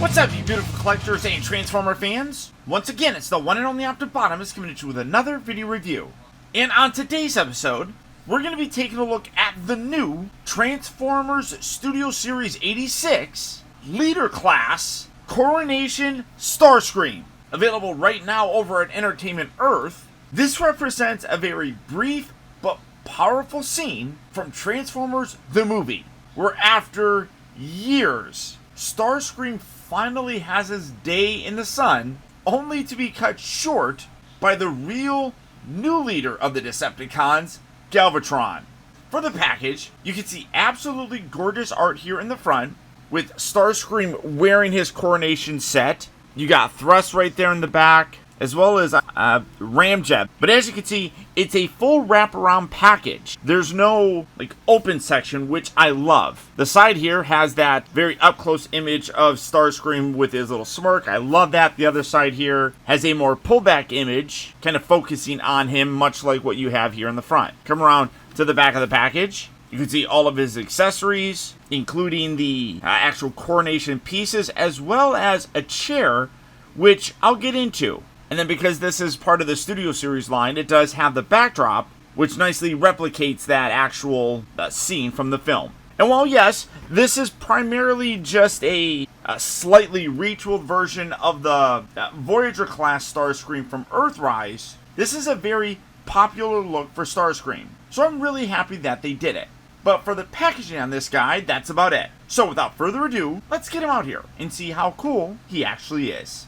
What's up, you beautiful collectors and Transformer fans? Once again, it's the one and only Optibotimus coming at you with another video review. And on today's episode, we're going to be taking a look at the new Transformers Studio Series 86 Leader Class Coronation Starscream. Available right now over at Entertainment Earth. This represents a very brief but powerful scene from Transformers the movie, where after years, Starscream finally has his day in the sun, only to be cut short by the real new leader of the Decepticons, Galvatron. For the package, you can see absolutely gorgeous art here in the front, with Starscream wearing his coronation set. You got Thrust right there in the back, as well as Ramjet. But as you can see, it's a full wraparound package. There's no open section, which I love. The side here has that very up-close image of Starscream with his little smirk. I love that. The other side here has a more pullback image, kind of focusing on him, much like what you have here in the front. Come around to the back of the package. You can see all of his accessories, including the actual coronation pieces, as well as a chair, which I'll get into. And then because this is part of the Studio Series line, it does have the backdrop, which nicely replicates that actual scene from the film. And while yes, this is primarily just a slightly retooled version of the Voyager class Starscream from Earthrise, this is a very popular look for Starscream. So I'm really happy that they did it. But for the packaging on this guy, that's about it. So without further ado, let's get him out here and see how cool he actually is.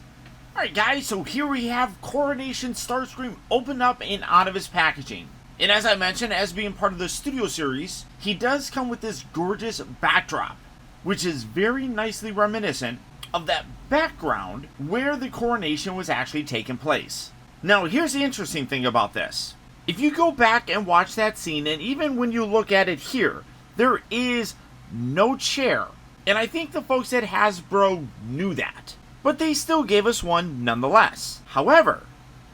Alright guys, so here we have Coronation Starscream opened up and out of his packaging. And as I mentioned, as being part of the Studio Series, he does come with this gorgeous backdrop, which is very nicely reminiscent of that background where the coronation was actually taking place. Now here's the interesting thing about this. If you go back and watch that scene, and even when you look at it here, there is no chair. And I think the folks at Hasbro knew that. But they still gave us one nonetheless. However,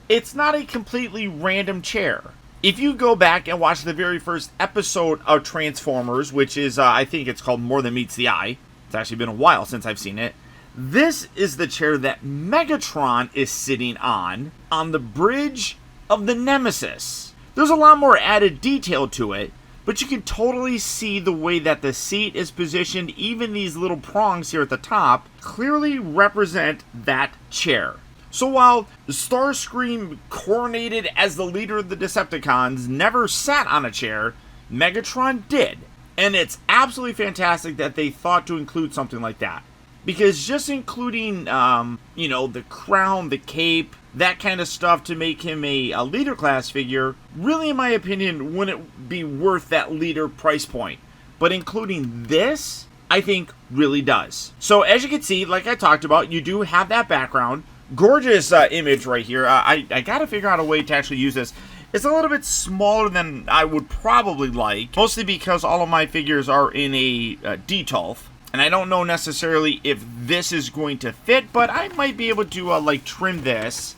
it's not a completely random chair. If you go back and watch the very first episode of Transformers, which is, I think it's called More Than Meets the Eye. It's actually been a while since I've seen it. This is the chair that Megatron is sitting on the bridge of the Nemesis. There's a lot more added detail to it, but you can totally see the way that the seat is positioned. Even these little prongs here at the top clearly represent that chair. So while Starscream, coronated as the leader of the Decepticons, never sat on a chair, Megatron did. And it's absolutely fantastic that they thought to include something like that. Because just including, the crown, the cape, that kind of stuff to make him a leader class figure, really, in my opinion, wouldn't be worth that leader price point. But including this, I think, really does. So as you can see, like I talked about, you do have that background. Gorgeous image right here. I gotta figure out a way to actually use this. It's a little bit smaller than I would probably like, mostly because all of my figures are in a detolf. And I don't know necessarily if this is going to fit, but I might be able to trim this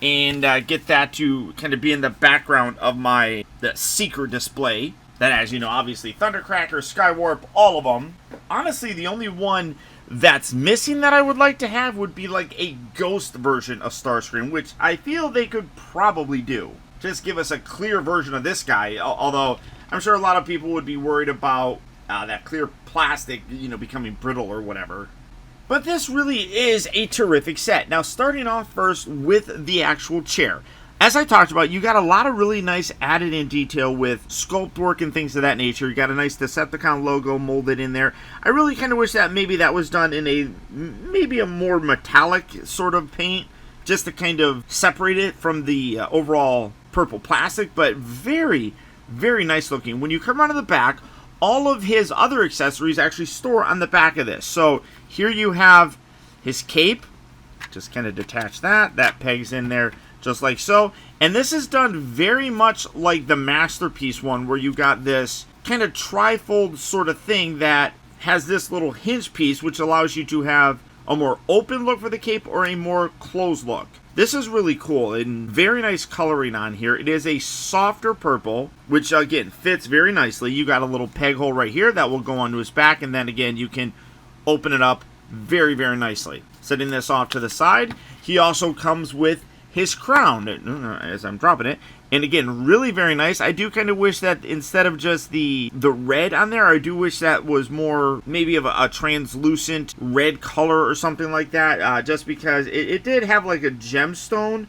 and get that to kind of be in the background of my Seeker display. That has, obviously Thundercracker, Skywarp, all of them. Honestly, the only one that's missing that I would like to have would be like a ghost version of Starscream, which I feel they could probably do. Just give us a clear version of this guy, although I'm sure a lot of people would be worried about that clear plastic, becoming brittle or whatever. But this really is a terrific set. Now, starting off first with the actual chair. As I talked about, you got a lot of really nice added in detail with sculpt work and things of that nature. You got a nice Decepticon logo molded in there. I really kind of wish that maybe that was done in maybe a more metallic sort of paint, just to kind of separate it from the overall purple plastic, but very, very nice looking. When you come out of the back, all of his other accessories actually store on the back of this. So here you have his cape. Just kind of detach that. That pegs in there just like so. And this is done very much like the Masterpiece one, where you got this kind of trifold sort of thing that has this little hinge piece, which allows you to have a more open look for the cape or a more closed look. This is really cool and very nice coloring on here. It is a softer purple, which again fits very nicely. You got a little peg hole right here that will go onto his back, and then again you can open it up very, very nicely. Setting this off to the side, he also comes with his crown, as I'm dropping it. And again, really very nice. I do kind of wish that instead of just the red on there, I do wish that was more maybe of a translucent red color or something like that. Just because it did have like a gemstone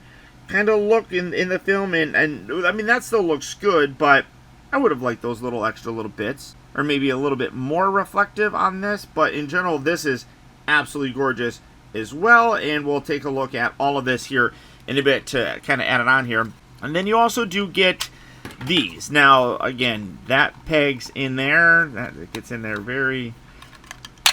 kind of look in the film. And I mean, that still looks good, but I would have liked those little extra little bits. Or maybe a little bit more reflective on this. But in general, this is absolutely gorgeous as well. And we'll take a look at all of this here in a bit to kind of add it on here. And then you also do get these. Now, again, that pegs in there. That gets in there very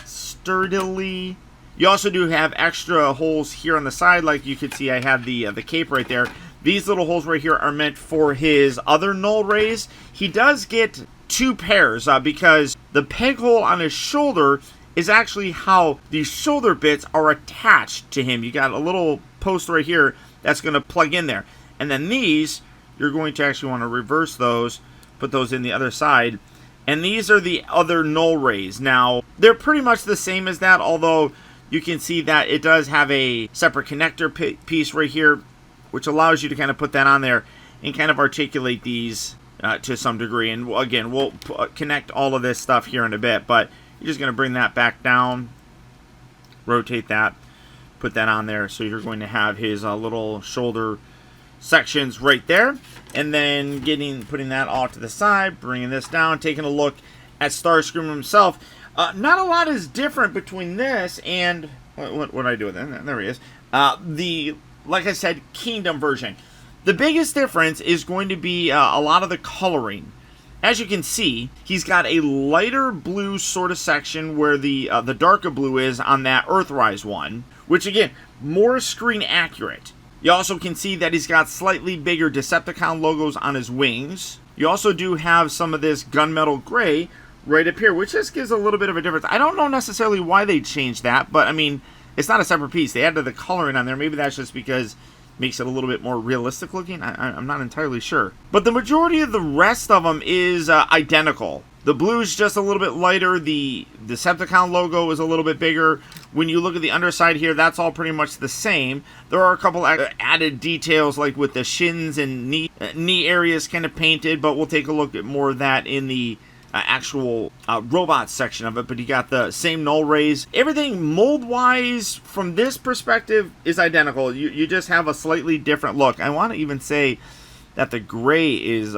sturdily. You also do have extra holes here on the side. Like you can see, I have the cape right there. These little holes right here are meant for his other null rays. He does get 2 pairs because the peg hole on his shoulder is actually how these shoulder bits are attached to him. You got a little post right here that's going to plug in there. And then these, you're going to actually want to reverse those, put those in the other side. And these are the other null rays. Now, they're pretty much the same as that, although you can see that it does have a separate connector piece right here, which allows you to kind of put that on there and kind of articulate these to some degree. And again, we'll connect all of this stuff here in a bit, but you're just going to bring that back down, rotate that, put that on there. So you're going to have his little shoulder sections right there, and then putting that off to the side, bringing this down, taking a look at Starscream himself. Not a lot is different between this and what did I do with it? There he is. Like I said, Kingdom version. The biggest difference is going to be a lot of the coloring. As you can see, he's got a lighter blue sort of section where the darker blue is on that Earthrise one, which again, more screen accurate. You also can see that he's got slightly bigger Decepticon logos on his wings. You also do have some of this gunmetal gray right up here, which just gives a little bit of a difference. I don't know necessarily why they changed that, but I mean, it's not a separate piece. They added the coloring on there. Maybe that's just because it makes it a little bit more realistic looking. I'm not entirely sure. But the majority of the rest of them is identical. The blue is just a little bit lighter. The Decepticon logo is a little bit bigger. When you look at the underside here, that's all pretty much the same. There are a couple added details, like with the shins and knee areas kind of painted, but we'll take a look at more of that in the actual robot section of it. But you got the same null rays. Everything mold-wise, from this perspective, is identical. You just have a slightly different look. I want to even say that the gray is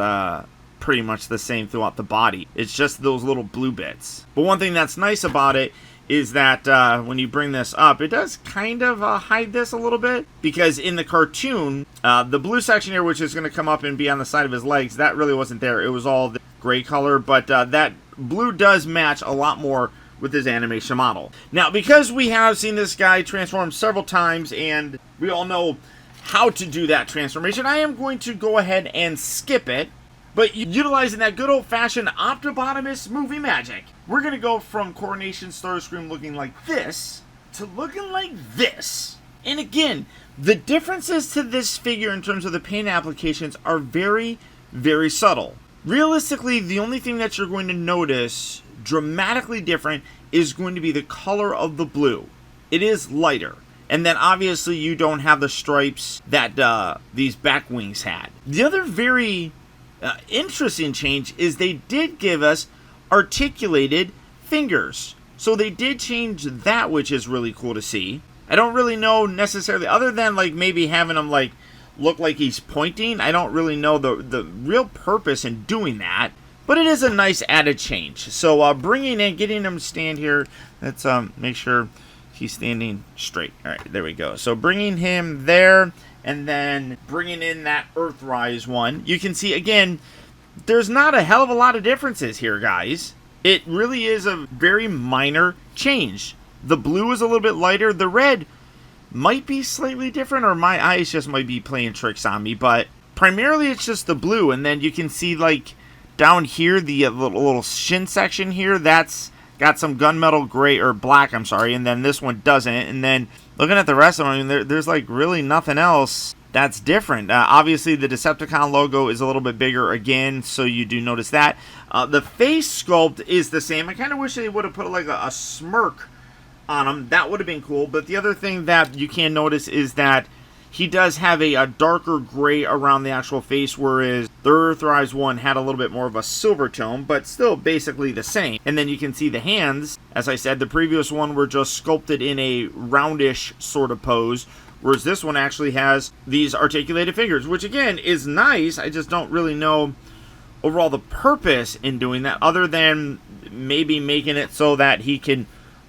pretty much the same throughout the body. It's just those little blue bits. But one thing that's nice about it is that when you bring this up, it does kind of hide this a little bit, because in the cartoon, the blue section here, which is going to come up and be on the side of his legs, that really wasn't there. It was all the gray color, but that blue does match a lot more with his animation model. Now, because we have seen this guy transform several times, and we all know how to do that transformation, I am going to go ahead and skip it. But utilizing that good old-fashioned Optibotimus movie magic, we're going to go from Coronation Starscream looking like this to looking like this. And again, the differences to this figure in terms of the paint applications are very, very subtle. Realistically, the only thing that you're going to notice dramatically different is going to be the color of the blue. It is lighter. And then obviously you don't have the stripes that these back wings had. The other very interesting change is they did give us articulated fingers. So they did change that, which is really cool to see. I don't really know necessarily, other than like maybe having him like look like he's pointing. I don't really know the real purpose in doing that, but it is a nice added change. So bringing in, getting him to stand here. Let's make sure he's standing straight. All right, there we go. So bringing him there, and then bringing in that Earthrise one. You can see, again, there's not a hell of a lot of differences here, guys. It really is a very minor change. The blue is a little bit lighter. The red might be slightly different, or my eyes just might be playing tricks on me, but primarily it's just the blue. And then you can see, like, down here, the little shin section here, that's got some gunmetal gray, or black, I'm sorry, and then this one doesn't. And then looking at the rest of them, I mean, there's like really nothing else that's different. Obviously, the Decepticon logo is a little bit bigger again, so you do notice that. The face sculpt is the same. I kind of wish they would have put like a smirk on him. That would have been cool. But the other thing that you can notice is that he does have a darker gray around the actual face, whereas the Earthrise one had a little bit more of a silver tone, but still basically the same. And then you can see the hands. As I said, the previous one were just sculpted in a roundish sort of pose, whereas this one actually has these articulated fingers, which again is nice. I just don't really know overall the purpose in doing that, other than maybe making it so that he can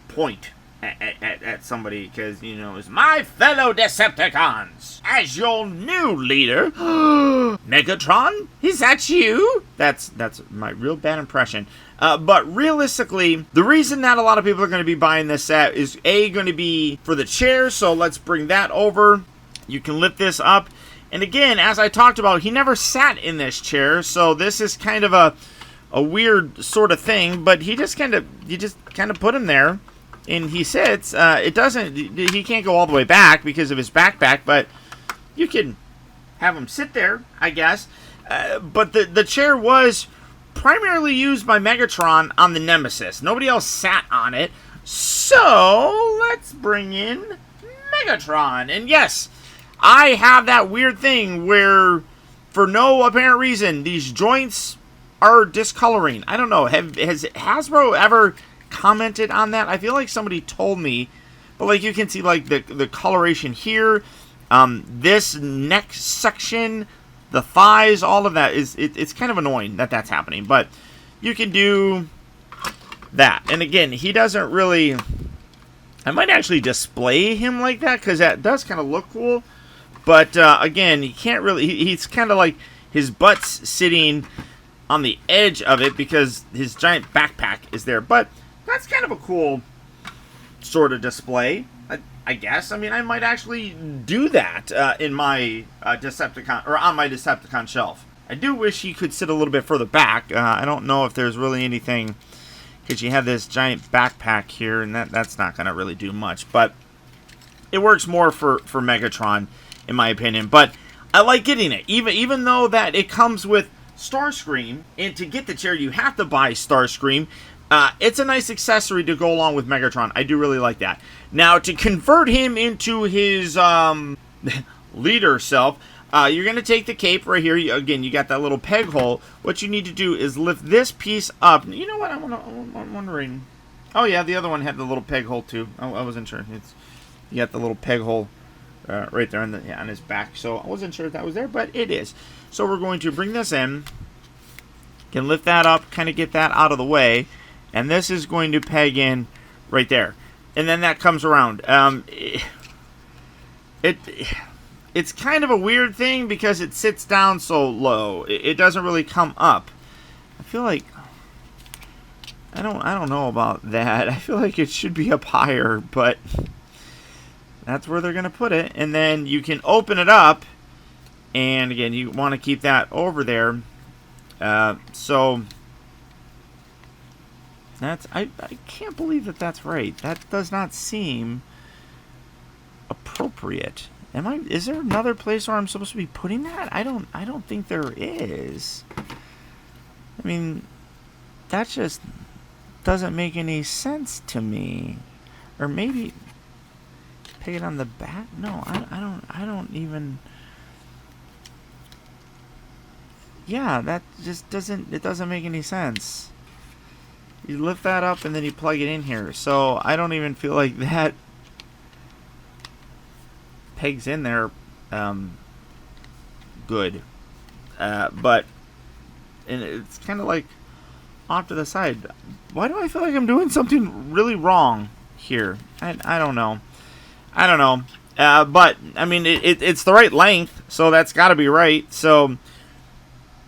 point at somebody, because, you know, it's my fellow Decepticons, as your new leader. Megatron, is that you? That's my real bad impression. But realistically, the reason that a lot of people are going to be buying this set is going to be for the chair. So let's bring that over. You can lift this up, and again, as I talked about, he never sat in this chair, so this is kind of a weird sort of thing. But you just kind of put him there, and he sits. He can't go all the way back because of his backpack, but you can have him sit there, I guess. But the chair was primarily used by Megatron on the Nemesis. Nobody else sat on it. So let's bring in Megatron. And yes, I have that weird thing where, for no apparent reason, these joints are discoloring. I don't know. Has Hasbro ever commented on that? I feel like somebody told me, but like you can see like the coloration here, this neck section, the thighs, all of that it's kind of annoying that that's happening. But you can do that, and again, he doesn't really. I might actually display him like that because that does kind of look cool. But again, he can't really. He's kind of like his butt's sitting on the edge of it because his giant backpack is there. But that's kind of a cool sort of display, I guess. I mean, I might actually do that in my Decepticon, or on my Decepticon shelf. I do wish he could sit a little bit further back. I don't know if there's really anything, because you have this giant backpack here, and that's not going to really do much. But it works more for Megatron, in my opinion. But I like getting it, even though that it comes with Starscream, and to get the chair you have to buy Starscream. It's a nice accessory to go along with Megatron. I do really like that. Now, to convert him into his leader self, you're going to take the cape right here. Again, you got that little peg hole. What you need to do is lift this piece up. You know what? I'm wondering. Oh, yeah, the other one had the little peg hole, too. I wasn't sure. You got the little peg hole right there on his back. So I wasn't sure if that was there, but it is. So we're going to bring this in. Can lift that up, kind of get that out of the way. And this is going to peg in right there. And then that comes around. It's kind of a weird thing because it sits down so low. It doesn't really come up. I feel like I don't know about that. I feel like it should be up higher, but that's where they're going to put it. And then you can open it up. And again, you want to keep that over there. So that's I can't believe that that's right. That does not seem appropriate. Is there another place where I'm supposed to be putting that? I don't think there is. I mean, that just doesn't make any sense to me. Or maybe peg it on the back? No, I don't even. Yeah, that just doesn't make any sense. You lift that up and then you plug it in here. So I don't even feel like that pegs in there good. But and it's kind of like off to the side. Why do I feel like I'm doing something really wrong here? I don't know. But I mean, it's the right length, so that's got to be right. So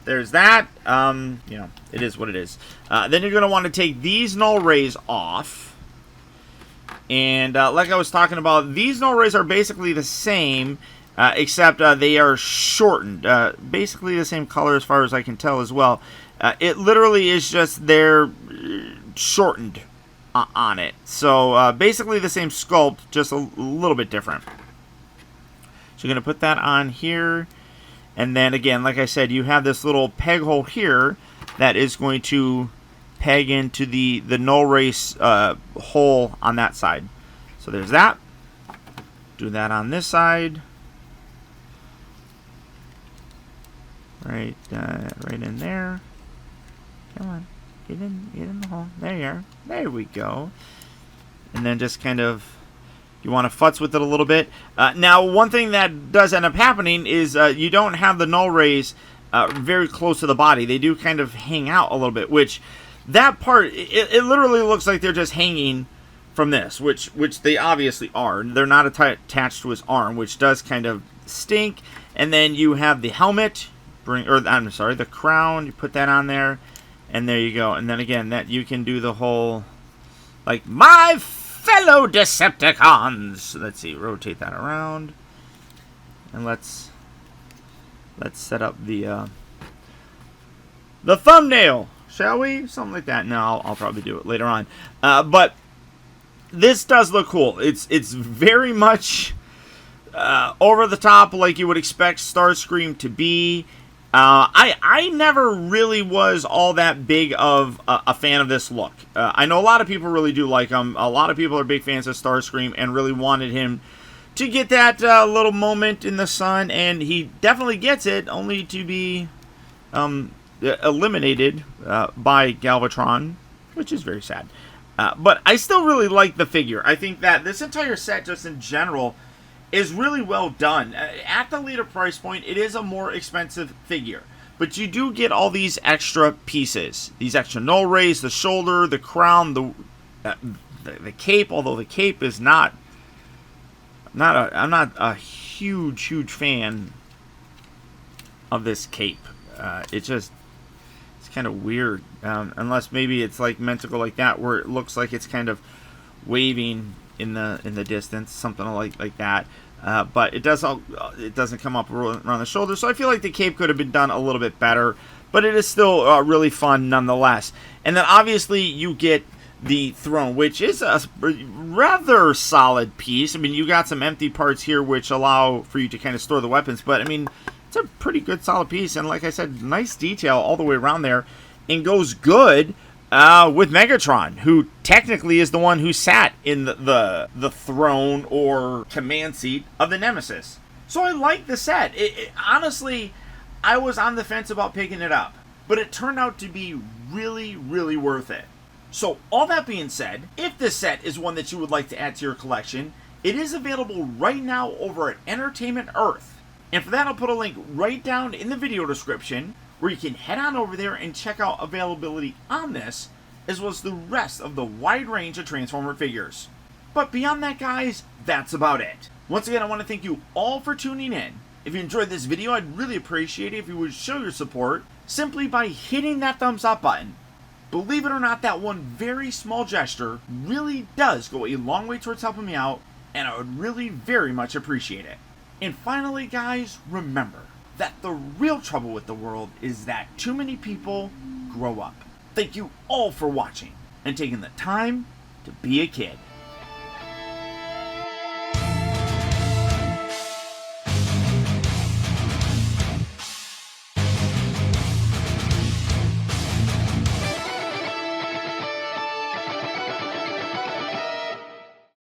there's that. You know, it is what it is. Then you're going to want to take these null rays off. And like I was talking about, these null rays are basically the same, except they are shortened. Basically the same color as far as I can tell as well. It literally is just they're shortened on it. So basically the same sculpt, just a little bit different. So you're going to put that on here. And then again, like I said, you have this little peg hole here that is going to peg into the null race hole on that side. So there's that. Do that on this side. Right in there. Come on, get in the hole. There you are. There we go. And then just kind of, you want to futz with it a little bit. Now, one thing that does end up happening is you don't have the null rays very close to the body. They do kind of hang out a little bit, which that part, it literally looks like they're just hanging from this, which they obviously are. They're not attached to his arm, which does kind of stink. And then you have the helmet, the crown. You put that on there, and there you go. And then again, that you can do the whole, like, my fellow Decepticons. Let's see, rotate that around, and let's set up the thumbnail, shall we? Something like that. No, I'll probably do it later on. But this does look cool. It's very much over the top, like you would expect Starscream to be. I never really was all that big of a fan of this look. I know a lot of people really do like him. A lot of people are big fans of Starscream and really wanted him to get that little moment in the sun, and he definitely gets it, only to be eliminated by Galvatron, which is very sad. But I still really like the figure. I think that this entire set, just in general, is really well done. At the leader price point, it is a more expensive figure, but you do get all these extra pieces, these extra null rays, the shoulder, the crown, the cape. Although the cape is I'm not a huge fan of this cape. It's kind of weird, unless maybe it's like meant to go like that, where it looks like it's kind of waving in the distance, something like that. But it doesn't come up around the shoulder, so I feel like the cape could have been done a little bit better, but it is still really fun nonetheless. And then obviously you get the throne, which is a rather solid piece. I mean, you got some empty parts here which allow for you to kind of store the weapons, but I mean, it's a pretty good solid piece, and like I said, nice detail all the way around there, and goes good with Megatron, who technically is the one who sat in the throne or command seat of the Nemesis. So I like the set. Honestly, I was on the fence about picking it up, but it turned out to be really, really worth it. So all that being said, if this set is one that you would like to add to your collection, it is available right now over at Entertainment Earth. And for that, I'll put a link right down in the video description where you can head on over there and check out availability on this, as well as the rest of the wide range of Transformer figures. But beyond that, guys, that's about it. Once again, I want to thank you all for tuning in. If you enjoyed this video, I'd really appreciate it if you would show your support simply by hitting that thumbs up button. Believe it or not, that one very small gesture really does go a long way towards helping me out, and I would really very much appreciate it. And finally, guys, remember that the real trouble with the world is that too many people grow up. Thank you all for watching and taking the time to be a kid.